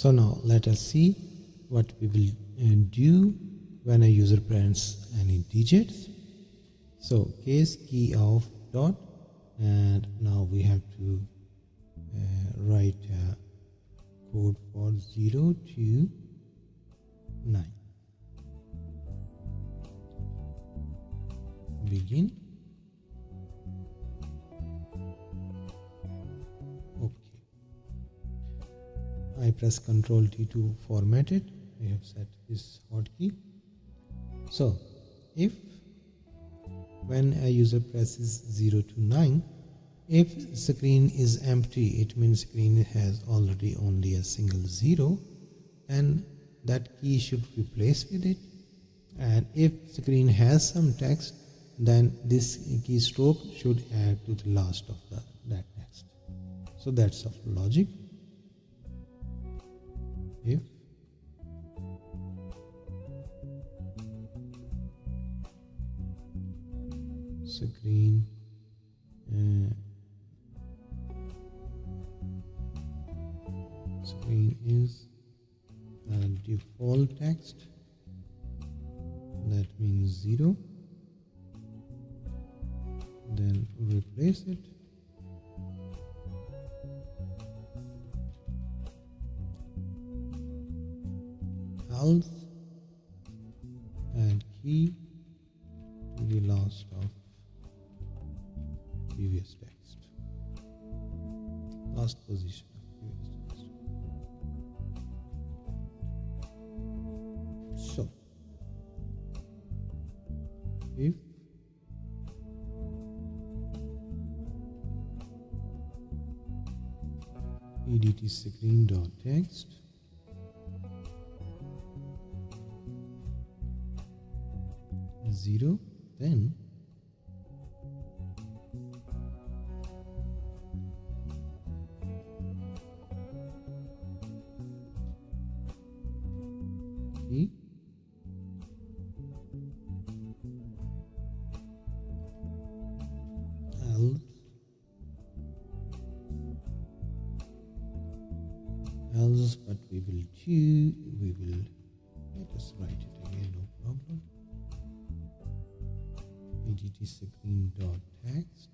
So now let us see what we will do when a user prints any digits. So case key of dot, and now we have to write a code for 0 to 9. Begin. Okay. I press Ctrl T to format it. I have set this hotkey. So if when a user presses 0 to 9, if screen is empty, it means screen has already only a single 0, and that key should be placed with it. And if screen has some text, then this keystroke should add to the last of that text. So that's of logic. If screen is a default text, that means 0, then replace it. Else add key to the last of previous text, last position of previous text. So if edt screen.text is 0, then key else what we will do, let us write it again, no problem. edt screen.text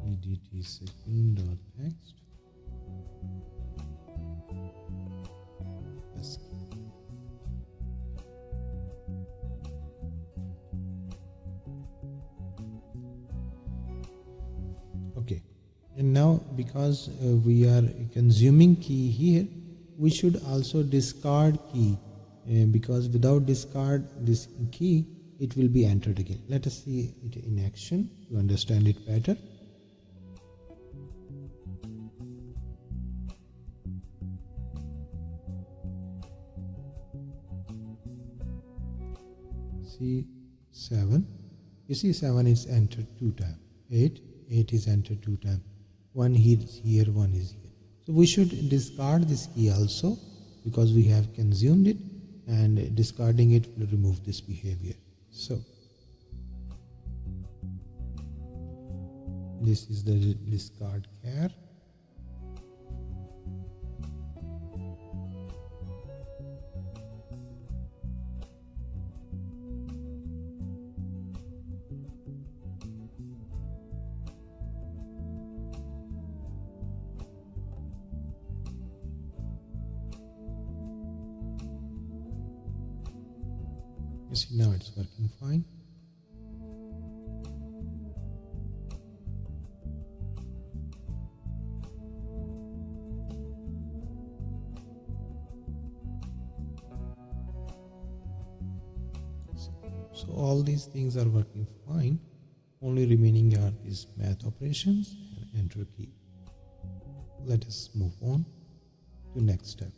edt screen.text okay. And now because we are consuming key here, we should also discard key, because without discard this key, it will be entered again. Let us see it in action to understand it better. See 7. You see 7 is entered 2 times. 8 is entered 2 times. 1 is here, 1 is here. So we should discard this key also, because we have consumed it, and discarding it will remove this behavior. So this is the discard char. You see, now it's working fine. So all these things are working fine. Only remaining are these math operations and enter key. Let us move on to next step.